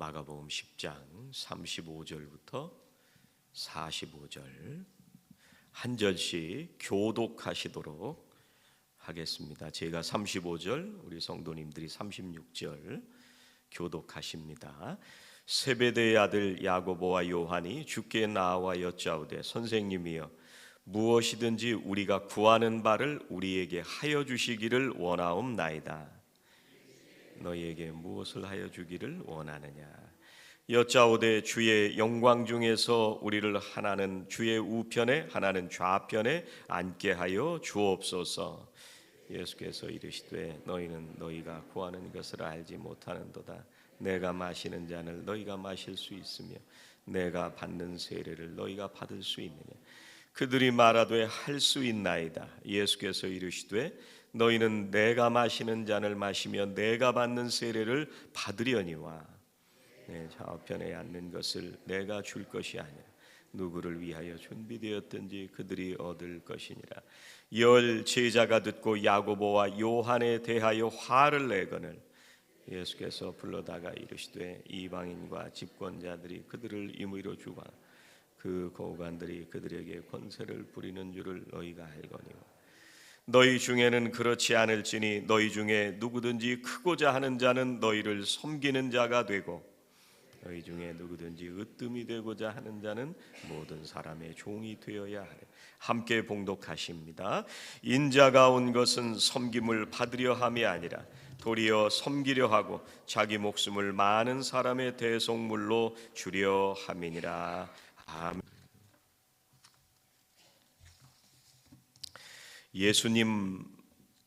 마가복음 10장 35절부터 45절 한 절씩 교독하시도록 하겠습니다. 제가 35절, 우리 성도님들이 36절 교독하십니다. 세베대의 아들 야고보와 요한이 주께 나와 여짜오되 선생님이여 무엇이든지 우리가 구하는 바를 우리에게 하여 주시기를 원하옵나이다. 너희에게 무엇을 하여 주기를 원하느냐? 여짜오되 주의 영광 중에서 우리를 하나는 주의 우편에 하나는 좌편에 앉게 하여 주옵소서. 예수께서 이르시되 너희는 너희가 구하는 것을 알지 못하는도다. 내가 마시는 잔을 너희가 마실 수 있으며 내가 받는 세례를 너희가 받을 수 있느냐? 그들이 말하되 할 수 있나이다. 예수께서 이르시되 너희는 내가 마시는 잔을 마시며 내가 받는 세례를 받으려니와 내 좌우편에 앉는 것을 내가 줄 것이 아니라 누구를 위하여 준비되었든지 그들이 얻을 것이니라. 열 제자가 듣고 야고보와 요한에 대하여 화를 내거늘 예수께서 불러다가 이르시되 이방인과 집권자들이 그들을 임의로 주고 그 고관들이 그들에게 권세를 부리는 줄을 너희가 알거니와 너희 중에는 그렇지 않을지니 너희 중에 누구든지 크고자 하는 자는 너희를 섬기는 자가 되고 너희 중에 누구든지 으뜸이 되고자 하는 자는 모든 사람의 종이 되어야 하리. 함께 봉독하십니다. 인자가 온 것은 섬김을 받으려 함이 아니라 도리어 섬기려 하고 자기 목숨을 많은 사람의 대속물로 주려 함이니라. 아멘. 예수님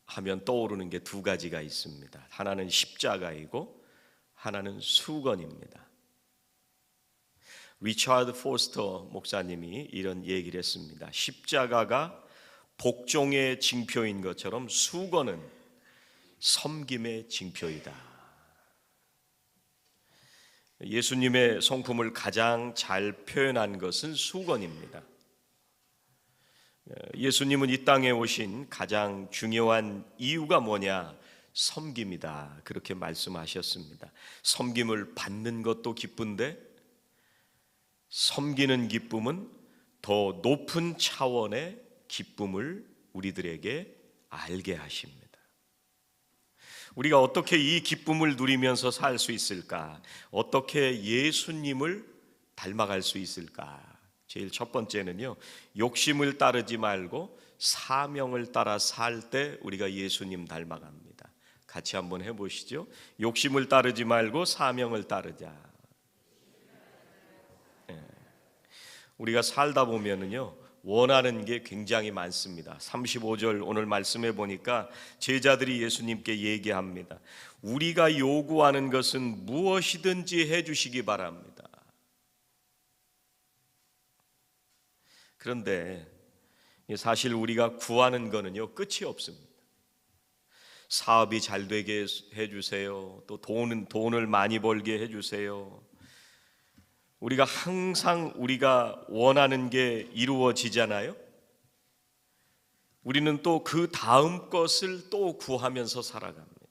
하면 떠오르는 게 두 가지가 있습니다. 하나는 십자가이고 하나는 수건입니다. 리처드 포스터 목사님이 이런 얘기를 했습니다. 십자가가 복종의 징표인 것처럼 수건은 섬김의 징표이다. 예수님의 성품을 가장 잘 표현한 것은 수건입니다. 예수님은 이 땅에 오신 가장 중요한 이유가 뭐냐? 섬김이다. 그렇게 말씀하셨습니다. 섬김을 받는 것도 기쁜데 섬기는 기쁨은 더 높은 차원의 기쁨을 우리들에게 알게 하십니다. 우리가 어떻게 이 기쁨을 누리면서 살 수 있을까? 어떻게 예수님을 닮아갈 수 있을까? 제일 첫 번째는요, 욕심을 따르지 말고 사명을 따라 살 때 우리가 예수님 닮아갑니다. 같이 한번 해보시죠. 욕심을 따르지 말고 사명을 따르자. 우리가 살다 보면은요, 원하는 게 굉장히 많습니다. 35절 오늘 말씀해 보니까 제자들이 예수님께 얘기합니다. 우리가 요구하는 것은 무엇이든지 해주시기 바랍니다. 그런데 사실 우리가 구하는 거는요, 끝이 없습니다. 사업이 잘 되게 해주세요. 또 돈을 많이 벌게 해주세요. 우리가 항상 우리가 원하는 게 이루어지잖아요. 우리는 또 그 다음 것을 또 구하면서 살아갑니다.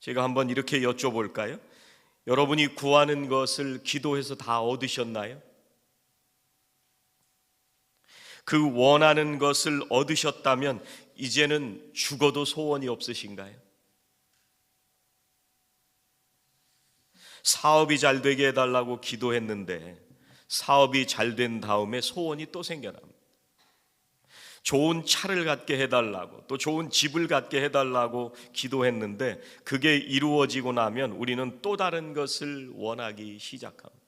제가 한번 이렇게 여쭤볼까요? 여러분이 구하는 것을 기도해서 다 얻으셨나요? 그 원하는 것을 얻으셨다면 이제는 죽어도 소원이 없으신가요? 사업이 잘 되게 해달라고 기도했는데 사업이 잘 된 다음에 소원이 또 생겨납니다. 좋은 차를 갖게 해달라고 또 좋은 집을 갖게 해달라고 기도했는데 그게 이루어지고 나면 우리는 또 다른 것을 원하기 시작합니다.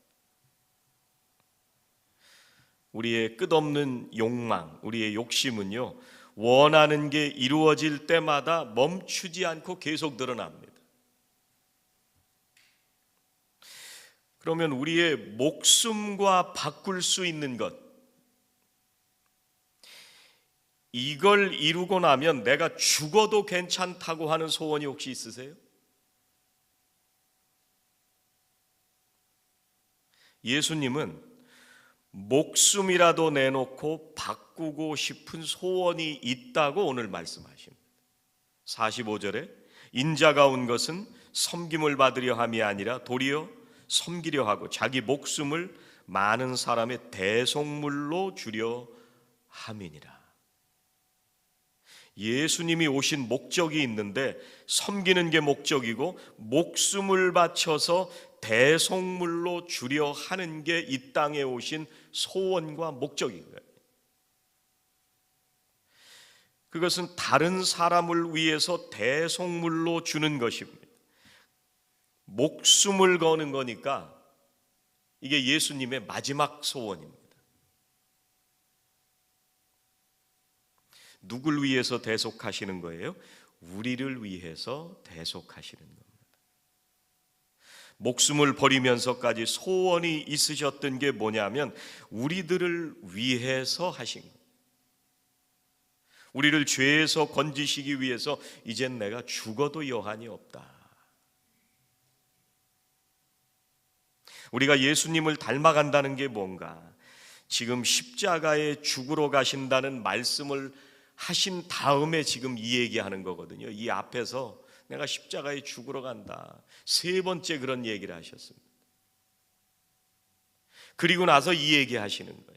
우리의 끝없는 욕망, 우리의 욕심은요, 원하는 게 이루어질 때마다 멈추지 않고 계속 늘어납니다. 그러면 우리의 목숨과 바꿀 수 있는 것, 이걸 이루고 나면 내가 죽어도 괜찮다고 하는 소원이 혹시 있으세요? 예수님은 목숨이라도 내놓고 바꾸고 싶은 소원이 있다고 오늘 말씀하십니다. 45절에 인자가 온 것은 섬김을 받으려 함이 아니라 도리어 섬기려 하고 자기 목숨을 많은 사람의 대속물로 주려 함이니라. 예수님이 오신 목적이 있는데 섬기는 게 목적이고 목숨을 바쳐서 대속물로 주려 하는 게 이 땅에 오신 소원과 목적인 거예요. 그것은 다른 사람을 위해서 대속물로 주는 것입니다. 목숨을 거는 거니까 이게 예수님의 마지막 소원입니다. 누굴 위해서 대속하시는 거예요? 우리를 위해서 대속하시는 겁니다. 목숨을 버리면서까지 소원이 있으셨던 게 뭐냐면 우리들을 위해서 하신 거예요. 우리를 죄에서 건지시기 위해서 이젠 내가 죽어도 여한이 없다. 우리가 예수님을 닮아간다는 게 뭔가? 지금 십자가에 죽으러 가신다는 말씀을 하신 다음에 지금 이 얘기하는 거거든요. 이 앞에서 내가 십자가에 죽으러 간다. 세 번째 그런 얘기를 하셨습니다. 그리고 나서 이 얘기 하시는 거예요.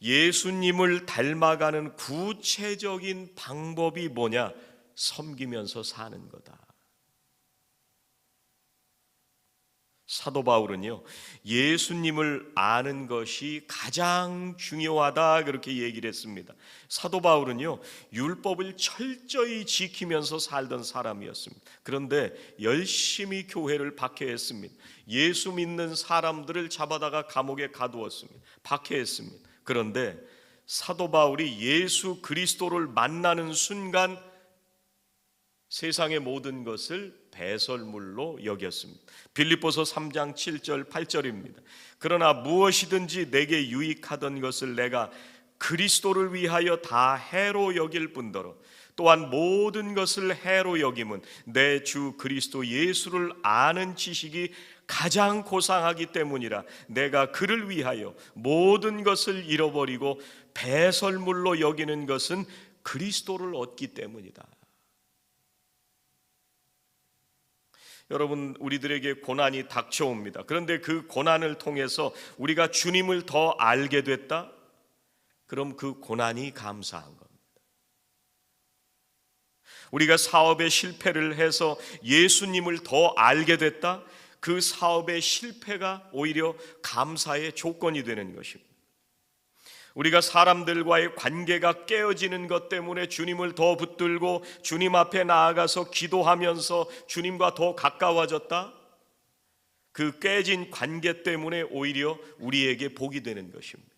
예수님을 닮아가는 구체적인 방법이 뭐냐? 섬기면서 사는 거다. 사도 바울은요, 예수님을 아는 것이 가장 중요하다 그렇게 얘기를 했습니다. 사도 바울은요, 율법을 철저히 지키면서 살던 사람이었습니다. 그런데 열심히 교회를 박해했습니다. 예수 믿는 사람들을 잡아다가 감옥에 가두었습니다. 박해했습니다. 그런데 사도 바울이 예수 그리스도를 만나는 순간 세상의 모든 것을 배설물로 여겼습니다. 빌립보서 3장 7절 8절입니다. 그러나 무엇이든지 내게 유익하던 것을 내가 그리스도를 위하여 다 해로 여길 뿐더러 또한 모든 것을 해로 여김은 내 주 그리스도 예수를 아는 지식이 가장 고상하기 때문이라. 내가 그를 위하여 모든 것을 잃어버리고 배설물로 여기는 것은 그리스도를 얻기 때문이다. 여러분, 우리들에게 고난이 닥쳐옵니다. 그런데 그 고난을 통해서 우리가 주님을 더 알게 됐다? 그럼 그 고난이 감사한 겁니다. 우리가 사업에 실패를 해서 예수님을 더 알게 됐다? 그 사업의 실패가 오히려 감사의 조건이 되는 것입니다. 우리가 사람들과의 관계가 깨어지는 것 때문에 주님을 더 붙들고 주님 앞에 나아가서 기도하면서 주님과 더 가까워졌다? 그 깨진 관계 때문에 오히려 우리에게 복이 되는 것입니다.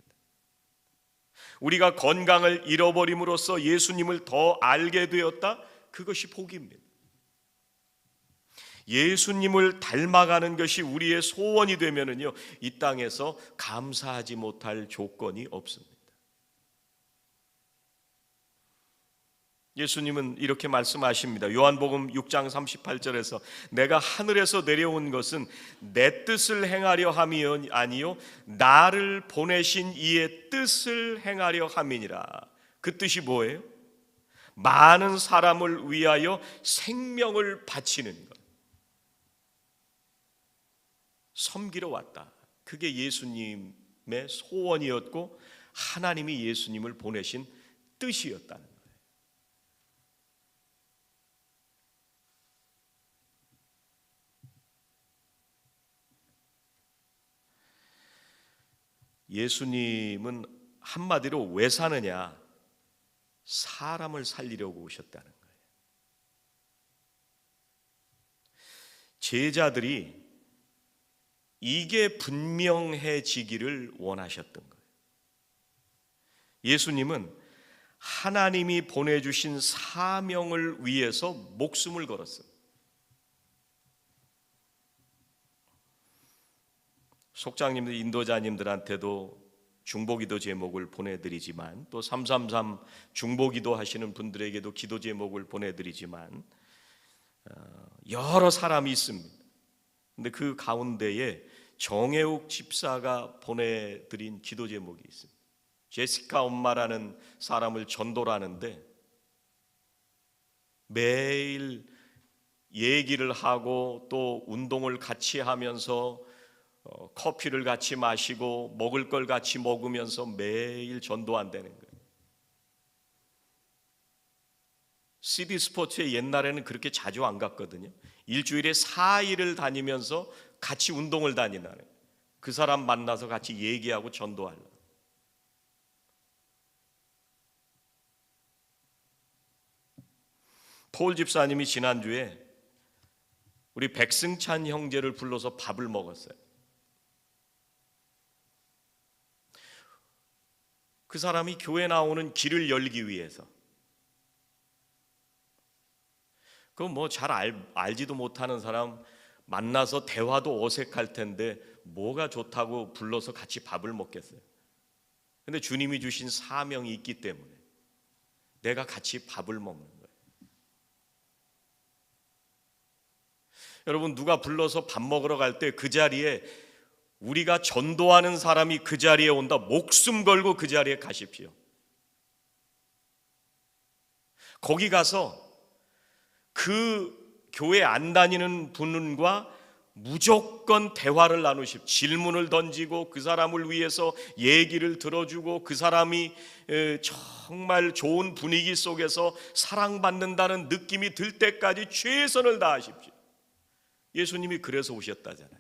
우리가 건강을 잃어버림으로써 예수님을 더 알게 되었다? 그것이 복입니다. 예수님을 닮아가는 것이 우리의 소원이 되면은요, 이 땅에서 감사하지 못할 조건이 없습니다. 예수님은 이렇게 말씀하십니다. 요한복음 6장 38절에서 내가 하늘에서 내려온 것은 내 뜻을 행하려 함이 아니요 나를 보내신 이의 뜻을 행하려 함이니라. 그 뜻이 뭐예요? 많은 사람을 위하여 생명을 바치는 것. 섬기러 왔다. 그게 예수님의 소원이었고 하나님이 예수님을 보내신 뜻이었다는 거예요. 예수님은 한마디로 왜 사느냐? 사람을 살리려고 오셨다는 거예요. 제자들이 이게 분명해지기를 원하셨던 거예요. 예수님은 하나님이 보내주신 사명을 위해서 목숨을 걸었어요. 속장님들, 인도자님들한테도 중보기도 제목을 보내드리지만 또 333 중보기도 하시는 분들에게도 기도 제목을 보내드리지만 여러 사람이 있습니다. 근데 그 가운데에 정혜욱 집사가 보내드린 기도 제목이 있습니다. 제시카 엄마라는 사람을 전도를 하는데 매일 얘기를 하고 또 운동을 같이 하면서 커피를 같이 마시고 먹을 걸 같이 먹으면서 매일 전도한다는 거예요. CD 스포츠에 옛날에는 그렇게 자주 안 갔거든요. 일주일에 4일을 다니면서 같이 운동을 다니는, 그 사람 만나서 같이 얘기하고 전도하려. 폴 집사님이 지난주에 우리 백승찬 형제를 불러서 밥을 먹었어요. 그 사람이 교회 나오는 길을 열기 위해서, 그거 뭐 잘 알지도 못하는 사람 만나서 대화도 어색할 텐데 뭐가 좋다고 불러서 같이 밥을 먹겠어요. 근데 주님이 주신 사명이 있기 때문에 내가 같이 밥을 먹는 거예요. 여러분, 누가 불러서 밥 먹으러 갈 때 그 자리에 우리가 전도하는 사람이 그 자리에 온다, 목숨 걸고 그 자리에 가십시오. 거기 가서 그 교회 안 다니는 분과 무조건 대화를 나누십시오. 질문을 던지고 그 사람을 위해서 얘기를 들어주고 그 사람이 정말 좋은 분위기 속에서 사랑받는다는 느낌이 들 때까지 최선을 다하십시오. 예수님이 그래서 오셨다잖아요.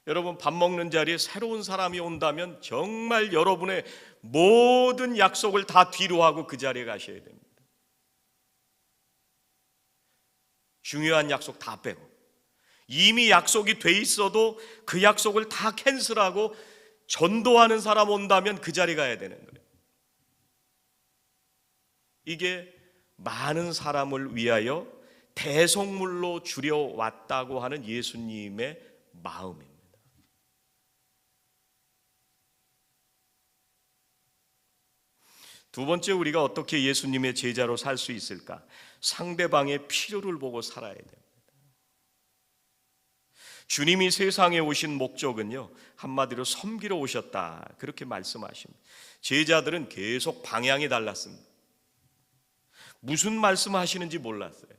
여러분, 밥 먹는 자리에 새로운 사람이 온다면 정말 여러분의 모든 약속을 다 뒤로 하고 그 자리에 가셔야 됩니다. 중요한 약속 다 빼고, 이미 약속이 돼 있어도 그 약속을 다 캔슬하고 전도하는 사람 온다면 그 자리에 가야 되는 거예요. 이게 많은 사람을 위하여 대속물로 줄여왔다고 하는 예수님의 마음입니다. 두 번째, 우리가 어떻게 예수님의 제자로 살 수 있을까? 상대방의 필요를 보고 살아야 됩니다. 주님이 세상에 오신 목적은요, 한마디로 섬기러 오셨다, 그렇게 말씀하십니다. 제자들은 계속 방향이 달랐습니다. 무슨 말씀하시는지 몰랐어요.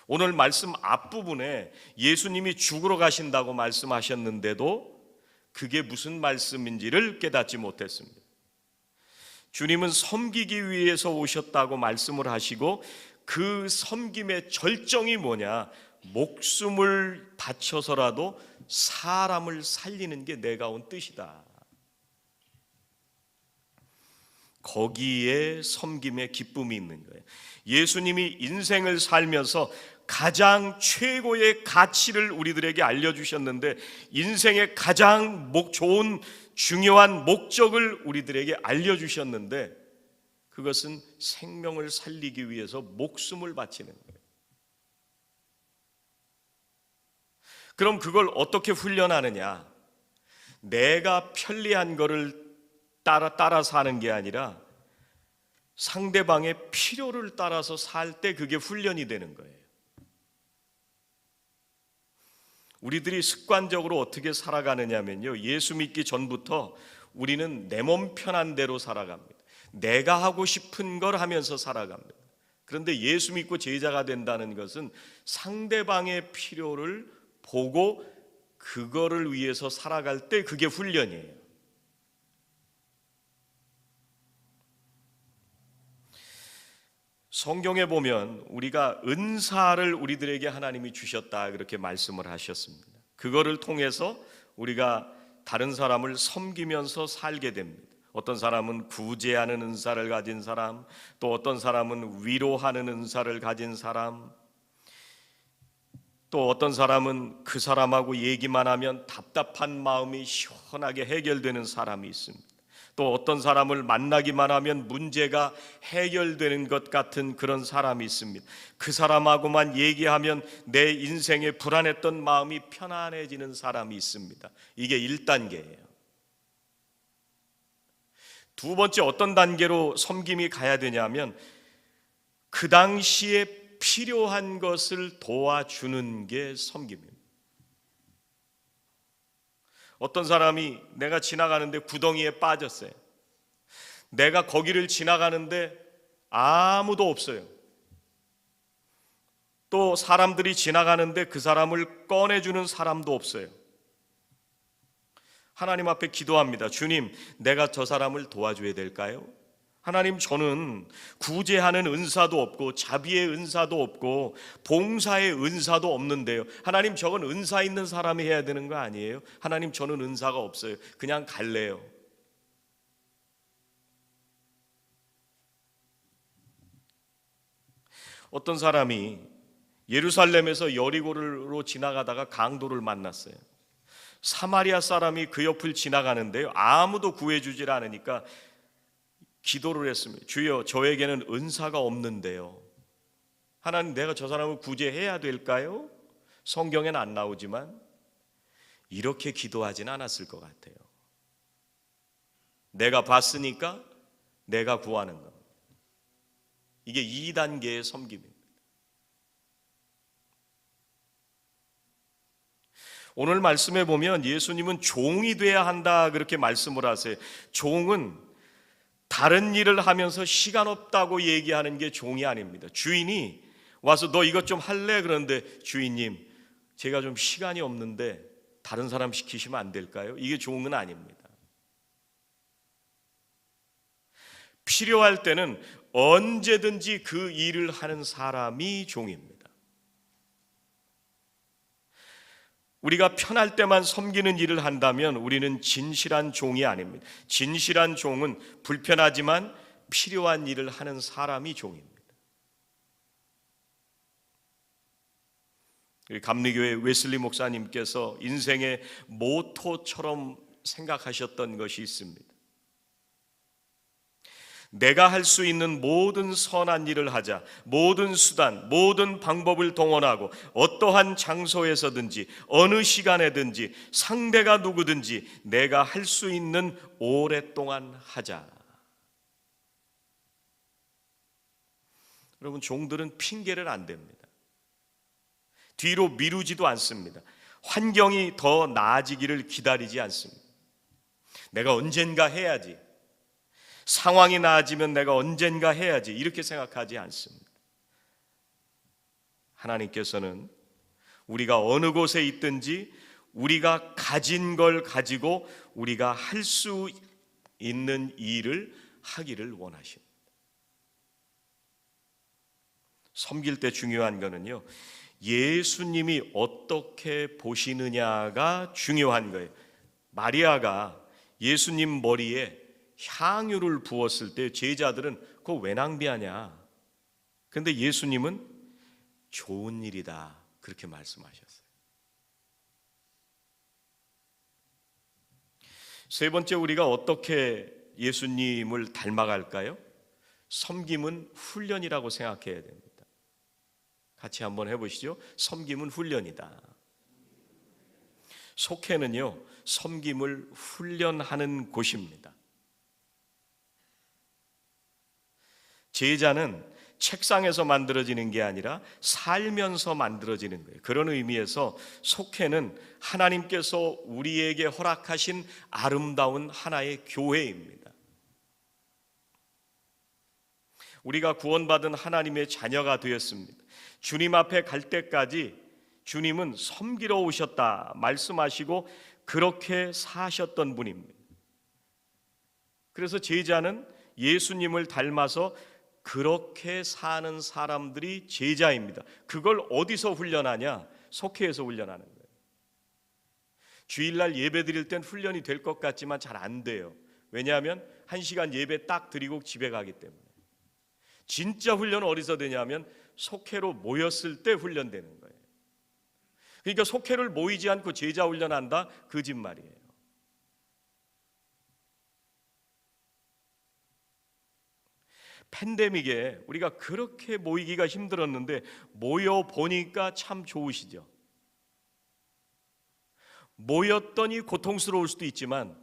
오늘 말씀 앞부분에 예수님이 죽으러 가신다고 말씀하셨는데도 그게 무슨 말씀인지를 깨닫지 못했습니다. 주님은 섬기기 위해서 오셨다고 말씀을 하시고, 그 섬김의 절정이 뭐냐? 목숨을 바쳐서라도 사람을 살리는 게 내가 온 뜻이다. 거기에 섬김의 기쁨이 있는 거예요. 예수님이 인생을 살면서 가장 최고의 가치를 우리들에게 알려주셨는데, 인생의 가장 좋은 중요한 목적을 우리들에게 알려주셨는데, 그것은 생명을 살리기 위해서 목숨을 바치는 거예요. 그럼 그걸 어떻게 훈련하느냐? 내가 편리한 거를 따라 사는 게 아니라 상대방의 필요를 따라서 살 때 그게 훈련이 되는 거예요. 우리들이 습관적으로 어떻게 살아가느냐면요, 예수 믿기 전부터 우리는 내 몸 편한 대로 살아갑니다. 내가 하고 싶은 걸 하면서 살아갑니다. 그런데 예수 믿고 제자가 된다는 것은 상대방의 필요를 보고 그거를 위해서 살아갈 때 그게 훈련이에요. 성경에 보면 우리가 은사를 우리들에게 하나님이 주셨다, 그렇게 말씀을 하셨습니다. 그거를 통해서 우리가 다른 사람을 섬기면서 살게 됩니다. 어떤 사람은 구제하는 은사를 가진 사람, 또 어떤 사람은 위로하는 은사를 가진 사람, 또 어떤 사람은 그 사람하고 얘기만 하면 답답한 마음이 시원하게 해결되는 사람이 있습니다. 또 어떤 사람을 만나기만 하면 문제가 해결되는 것 같은 그런 사람이 있습니다. 그 사람하고만 얘기하면 내 인생에 불안했던 마음이 편안해지는 사람이 있습니다. 이게 1단계예요. 두 번째, 어떤 단계로 섬김이 가야 되냐면 그 당시에 필요한 것을 도와주는 게 섬김입니다. 어떤 사람이 내가 지나가는데 구덩이에 빠졌어요. 내가 거기를 지나가는데 아무도 없어요. 또 사람들이 지나가는데 그 사람을 꺼내주는 사람도 없어요. 하나님 앞에 기도합니다. 주님, 내가 저 사람을 도와줘야 될까요? 하나님, 저는 구제하는 은사도 없고 자비의 은사도 없고 봉사의 은사도 없는데요. 하나님, 저건 은사 있는 사람이 해야 되는 거 아니에요? 하나님, 저는 은사가 없어요. 그냥 갈래요. 어떤 사람이 예루살렘에서 여리고로 지나가다가 강도를 만났어요. 사마리아 사람이 그 옆을 지나가는데요, 아무도 구해주질 않으니까 기도를 했습니다. 주여, 저에게는 은사가 없는데요, 하나님, 내가 저 사람을 구제해야 될까요? 성경엔 안 나오지만 이렇게 기도하진 않았을 것 같아요. 내가 봤으니까 내가 구하는 것. 이게 2단계의 섬김입니다. 오늘 말씀에 보면 예수님은 종이 돼야 한다 그렇게 말씀을 하세요. 종은 다른 일을 하면서 시간 없다고 얘기하는 게 종이 아닙니다. 주인이 와서 너 이것 좀 할래? 그런데 주인님, 제가 좀 시간이 없는데 다른 사람 시키시면 안 될까요? 이게 종은 아닙니다. 필요할 때는 언제든지 그 일을 하는 사람이 종입니다. 우리가 편할 때만 섬기는 일을 한다면 우리는 진실한 종이 아닙니다. 진실한 종은 불편하지만 필요한 일을 하는 사람이 종입니다. 감리교회 웨슬리 목사님께서 인생의 모토처럼 생각하셨던 것이 있습니다. 내가 할 수 있는 모든 선한 일을 하자. 모든 수단, 모든 방법을 동원하고 어떠한 장소에서든지 어느 시간에든지 상대가 누구든지 내가 할 수 있는 오랫동안 하자. 여러분, 종들은 핑계를 안 댑니다. 뒤로 미루지도 않습니다. 환경이 더 나아지기를 기다리지 않습니다. 내가 언젠가 해야지, 상황이 나아지면 내가 언젠가 해야지, 이렇게 생각하지 않습니다. 하나님께서는 우리가 어느 곳에 있든지 우리가 가진 걸 가지고 우리가 할 수 있는 일을 하기를 원하십니다. 섬길 때 중요한 거는요, 예수님이 어떻게 보시느냐가 중요한 거예요. 마리아가 예수님 머리에 향유를 부었을 때 제자들은 그거 왜 낭비하냐? 그런데 예수님은 좋은 일이다 그렇게 말씀하셨어요. 세 번째, 우리가 어떻게 예수님을 닮아갈까요? 섬김은 훈련이라고 생각해야 됩니다. 같이 한번 해보시죠. 섬김은 훈련이다. 속회는요, 섬김을 훈련하는 곳입니다. 제자는 책상에서 만들어지는 게 아니라 살면서 만들어지는 거예요. 그런 의미에서 속회는 하나님께서 우리에게 허락하신 아름다운 하나의 교회입니다. 우리가 구원받은 하나님의 자녀가 되었습니다. 주님 앞에 갈 때까지 주님은 섬기러 오셨다 말씀하시고 그렇게 사셨던 분입니다. 그래서 제자는 예수님을 닮아서 그렇게 사는 사람들이 제자입니다. 그걸 어디서 훈련하냐? 속회에서 훈련하는 거예요. 주일날 예배 드릴 땐 훈련이 될 것 같지만 잘 안 돼요. 왜냐하면 1시간 예배 딱 드리고 집에 가기 때문에. 진짜 훈련은 어디서 되냐면 속회로 모였을 때 훈련되는 거예요. 그러니까 속회를 모이지 않고 제자 훈련한다? 거짓말이에요. 팬데믹에 우리가 그렇게 모이기가 힘들었는데 모여 보니까 참 좋으시죠. 모였더니 고통스러울 수도 있지만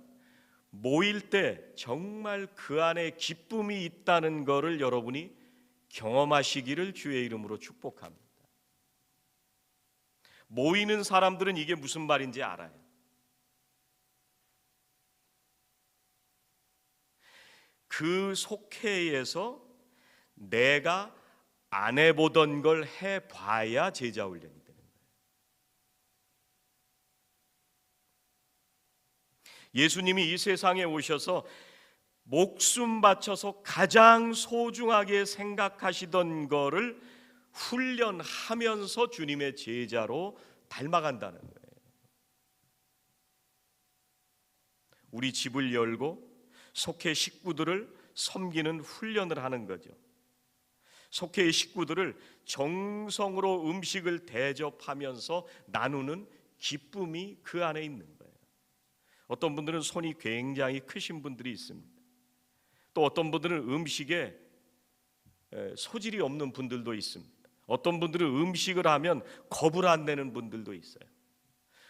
모일 때 정말 그 안에 기쁨이 있다는 것을 여러분이 경험하시기를 주의 이름으로 축복합니다. 모이는 사람들은 이게 무슨 말인지 알아요. 그 속회에서 내가 안 해보던 걸 해봐야 제자 훈련이 되는 거예요. 예수님이 이 세상에 오셔서 목숨 바쳐서 가장 소중하게 생각하시던 거를 훈련하면서 주님의 제자로 닮아간다는 거예요. 우리 집을 열고 속회 식구들을 섬기는 훈련을 하는 거죠. 속회의 식구들을 정성으로 음식을 대접하면서 나누는 기쁨이 그 안에 있는 거예요. 어떤 분들은 손이 굉장히 크신 분들이 있습니다. 또 어떤 분들은 음식에 소질이 없는 분들도 있습니다. 어떤 분들은 음식을 하면 겁을 안 내는 분들도 있어요.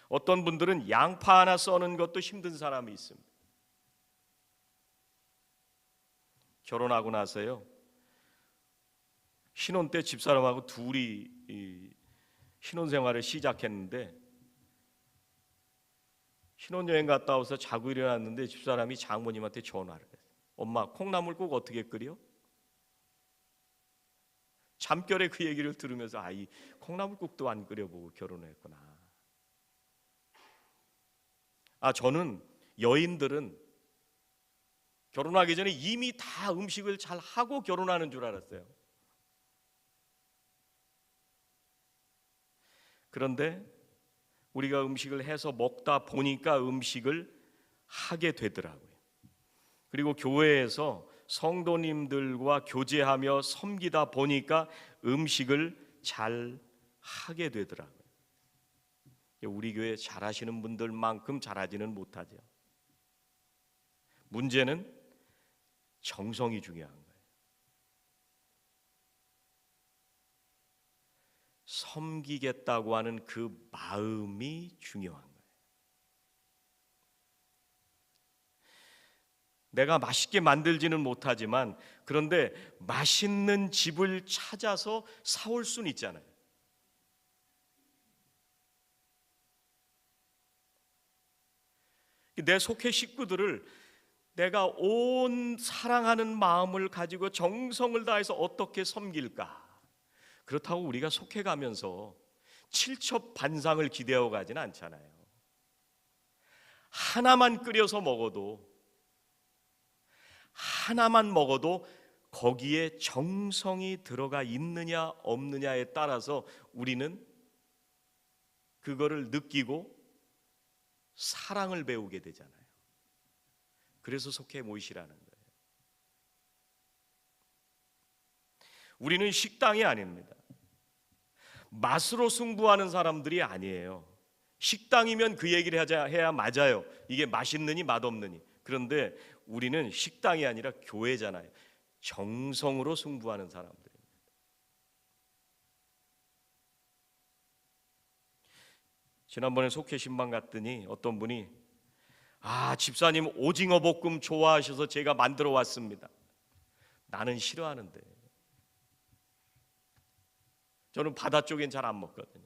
어떤 분들은 양파 하나 써는 것도 힘든 사람이 있습니다. 결혼하고 나서요, 신혼 때 집사람하고 둘이 신혼생활을 시작했는데, 신혼여행 갔다 와서 자고 일어났는데 집사람이 장모님한테 전화를 했어요. 엄마, 콩나물국 어떻게 끓여? 잠결에 그 얘기를 들으면서 이 콩나물국도 안 끓여보고 결혼했구나. 저는 여인들은 결혼하기 전에 이미 다 음식을 잘 하고 결혼하는 줄 알았어요. 그런데 우리가 음식을 해서 먹다 보니까 음식을 하게 되더라고요. 그리고 교회에서 성도님들과 교제하며 섬기다 보니까 음식을 잘 하게 되더라고요. 우리 교회 잘하시는 분들만큼 잘하지는 못하죠. 문제는 정성이 중요한 거예요. 섬기겠다고 하는 그 마음이 중요한 거예요. 내가 맛있게 만들지는 못하지만 그런데 맛있는 집을 찾아서 사올 수는 있잖아요. 내 속해 식구들을 내가 온 사랑하는 마음을 가지고 정성을 다해서 어떻게 섬길까? 그렇다고 우리가 속해 가면서 칠첩반상을 기대어 가지는 않잖아요. 하나만 끓여서 먹어도, 하나만 먹어도 거기에 정성이 들어가 있느냐 없느냐에 따라서 우리는 그거를 느끼고 사랑을 배우게 되잖아요. 그래서 속해 모이시라는 거예요. 우리는 식당이 아닙니다. 맛으로 승부하는 사람들이 아니에요. 식당이면 그 얘기를 해야 맞아요. 이게 맛있느니 맛없느니. 그런데 우리는 식당이 아니라 교회잖아요. 정성으로 승부하는 사람들입니다. 지난번에 속회 신방 갔더니 어떤 분이 집사님 오징어 볶음 좋아하셔서 제가 만들어 왔습니다. 나는 싫어하는데. 저는 바다 쪽엔 잘 안 먹거든요.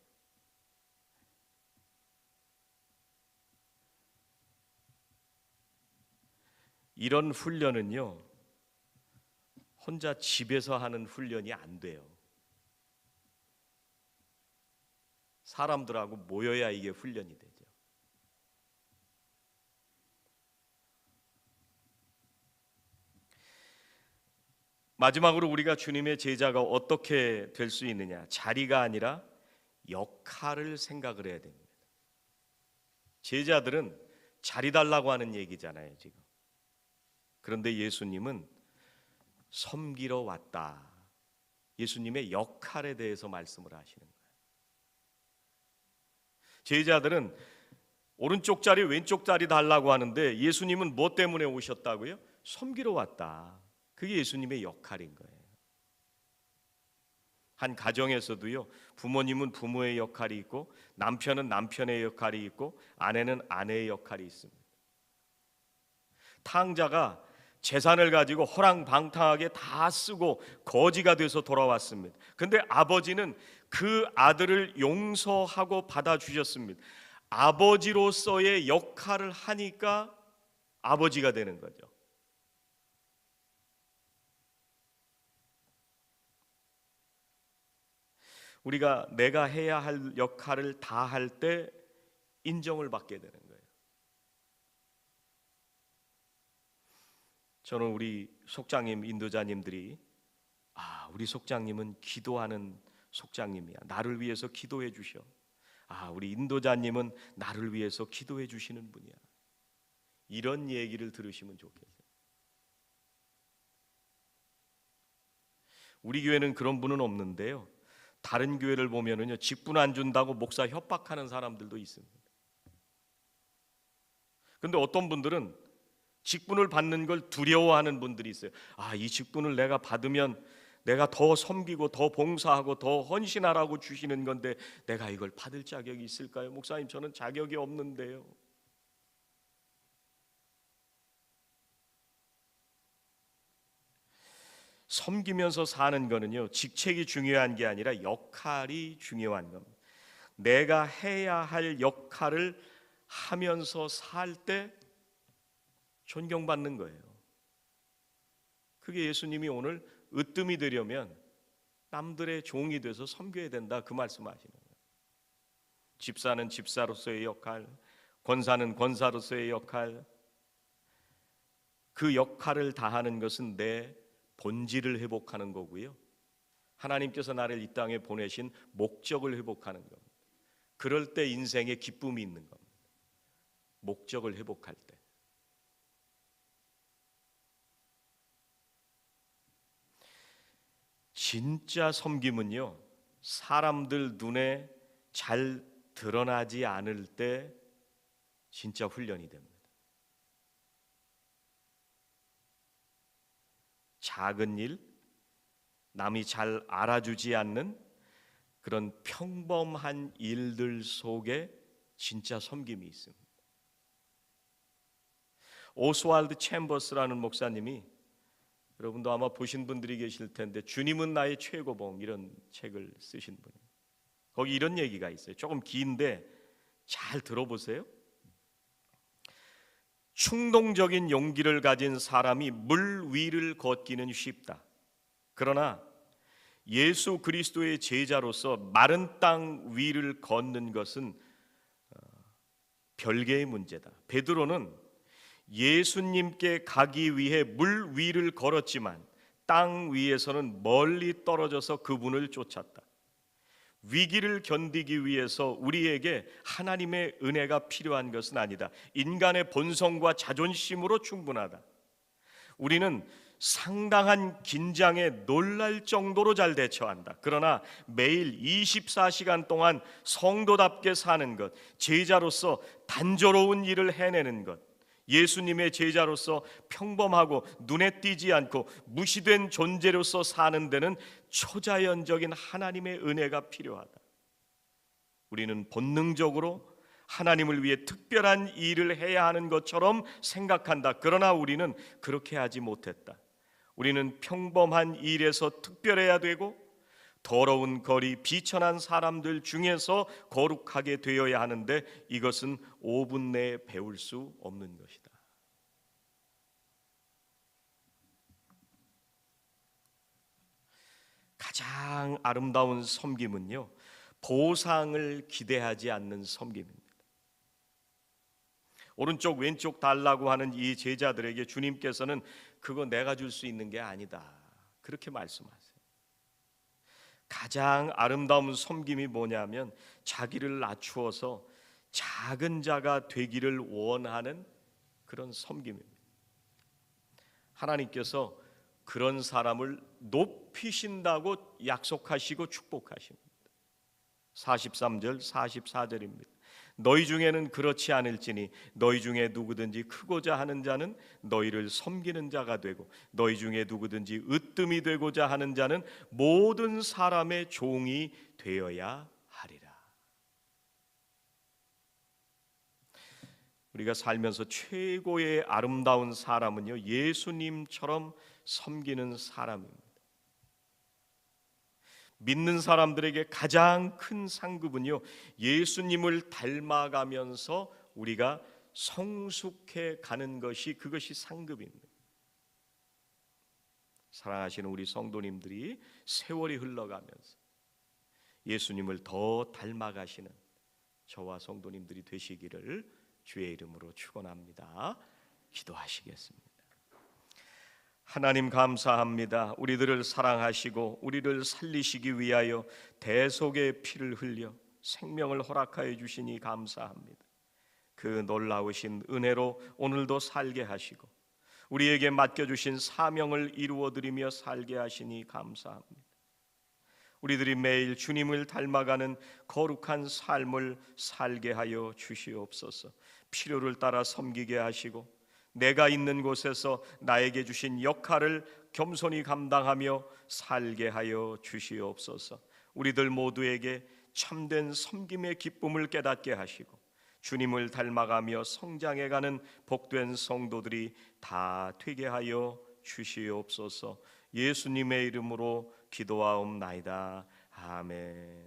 이런 훈련은요, 혼자 집에서 하는 훈련이 안 돼요. 사람들하고 모여야 이게 훈련이 되죠. 마지막으로 우리가 주님의 제자가 어떻게 될 수 있느냐? 자리가 아니라 역할을 생각을 해야 됩니다. 제자들은 자리 달라고 하는 얘기잖아요, 지금. 그런데 예수님은 섬기러 왔다. 예수님의 역할에 대해서 말씀을 하시는 거예요. 제자들은 오른쪽 자리, 왼쪽 자리 달라고 하는데 예수님은 뭐 때문에 오셨다고요? 섬기러 왔다. 그게 예수님의 역할인 거예요. 한 가정에서도요, 부모님은 부모의 역할이 있고 남편은 남편의 역할이 있고 아내는 아내의 역할이 있습니다. 탕자가 재산을 가지고 호랑방탕하게 다 쓰고 거지가 돼서 돌아왔습니다. 근데 아버지는 그 아들을 용서하고 받아주셨습니다. 아버지로서의 역할을 하니까 아버지가 되는 거죠. 우리가 내가 해야 할 역할을 다 할 때 인정을 받게 되는 거예요. 저는 우리 속장님, 인도자님들이 우리 속장님은 기도하는 속장님이야. 나를 위해서 기도해 주셔. 우리 인도자님은 나를 위해서 기도해 주시는 분이야. 이런 얘기를 들으시면 좋겠어요. 우리 교회는 그런 분은 없는데요. 다른 교회를 보면은요, 직분 안 준다고 목사 협박하는 사람들도 있습니다. 근데 어떤 분들은 직분을 받는 걸 두려워하는 분들이 있어요. 이 직분을 내가 받으면 내가 더 섬기고 더 봉사하고 더 헌신하라고 주시는 건데 내가 이걸 받을 자격이 있을까요? 목사님, 저는 자격이 없는데요. 섬기면서 사는 거는요, 직책이 중요한 게 아니라 역할이 중요한 겁니다. 내가 해야 할 역할을 하면서 살 때 존경받는 거예요. 그게 예수님이 오늘 으뜸이 되려면 남들의 종이 돼서 섬겨야 된다, 그 말씀하시는 거예요. 집사는 집사로서의 역할, 권사는 권사로서의 역할, 그 역할을 다하는 것은 내 본질을 회복하는 거고요. 하나님께서 나를 이 땅에 보내신 목적을 회복하는 겁니다. 그럴 때 인생에 기쁨이 있는 겁니다. 목적을 회복할 때. 진짜 섬김은요, 사람들 눈에 잘 드러나지 않을 때 진짜 훈련이 됩니다. 작은 일, 남이 잘 알아주지 않는 그런 평범한 일들 속에 진짜 섬김이 있습니다. 오스왈드 챔버스라는 목사님이, 여러분도 아마 보신 분들이 계실 텐데, 주님은 나의 최고봉, 이런 책을 쓰신 분이에요. 거기 이런 얘기가 있어요. 조금 긴데 잘 들어보세요. 충동적인 용기를 가진 사람이 물 위를 걷기는 쉽다. 그러나 예수 그리스도의 제자로서 마른 땅 위를 걷는 것은 별개의 문제다. 베드로는 예수님께 가기 위해 물 위를 걸었지만 땅 위에서는 멀리 떨어져서 그분을 쫓았다. 위기를 견디기 위해서 우리에게 하나님의 은혜가 필요한 것은 아니다. 인간의 본성과 자존심으로 충분하다. 우리는 상당한 긴장에 놀랄 정도로 잘 대처한다. 그러나 매일 24시간 동안 성도답게 사는 것, 제자로서 단조로운 일을 해내는 것, 예수님의 제자로서 평범하고 눈에 띄지 않고 무시된 존재로서 사는 데는 초자연적인 하나님의 은혜가 필요하다. 우리는 본능적으로 하나님을 위해 특별한 일을 해야 하는 것처럼 생각한다. 그러나 우리는 그렇게 하지 못했다. 우리는 평범한 일에서 특별해야 되고 더러운 거리, 비천한 사람들 중에서 거룩하게 되어야 하는데 이것은 5분 내에 배울 수 없는 것이다. 가장 아름다운 섬김은요, 보상을 기대하지 않는 섬김입니다. 오른쪽 왼쪽 달라고 하는 이 제자들에게 주님께서는 그거 내가 줄 수 있는 게 아니다, 그렇게 말씀하세요. 가장 아름다운 섬김이 뭐냐면 자기를 낮추어서 작은 자가 되기를 원하는 그런 섬김입니다. 하나님께서 그런 사람을 높이신다고 약속하시고 축복하십니다. 43절 44절입니다. 너희 중에는 그렇지 않을지니 너희 중에 누구든지 크고자 하는 자는 너희를 섬기는 자가 되고 너희 중에 누구든지 으뜸이 되고자 하는 자는 모든 사람의 종이 되어야 하리라. 우리가 살면서 최고의 아름다운 사람은요, 예수님처럼 섬기는 사람입니다. 믿는 사람들에게 가장 큰 상급은요, 예수님을 닮아가면서 우리가 성숙해 가는 것이, 그것이 상급입니다. 사랑하시는 우리 성도님들이 세월이 흘러가면서 예수님을 더 닮아가시는 저와 성도님들이 되시기를 주의 이름으로 축원합니다. 기도하시겠습니다. 하나님 감사합니다. 우리들을 사랑하시고 우리를 살리시기 위하여 대속의 피를 흘려 생명을 허락하여 주시니 감사합니다. 그 놀라우신 은혜로 오늘도 살게 하시고 우리에게 맡겨주신 사명을 이루어드리며 살게 하시니 감사합니다. 우리들이 매일 주님을 닮아가는 거룩한 삶을 살게 하여 주시옵소서. 필요를 따라 섬기게 하시고 내가 있는 곳에서 나에게 주신 역할을 겸손히 감당하며 살게 하여 주시옵소서. 우리들 모두에게 참된 섬김의 기쁨을 깨닫게 하시고 주님을 닮아가며 성장해가는 복된 성도들이 다 되게 하여 주시옵소서. 예수님의 이름으로 기도하옵나이다. 아멘.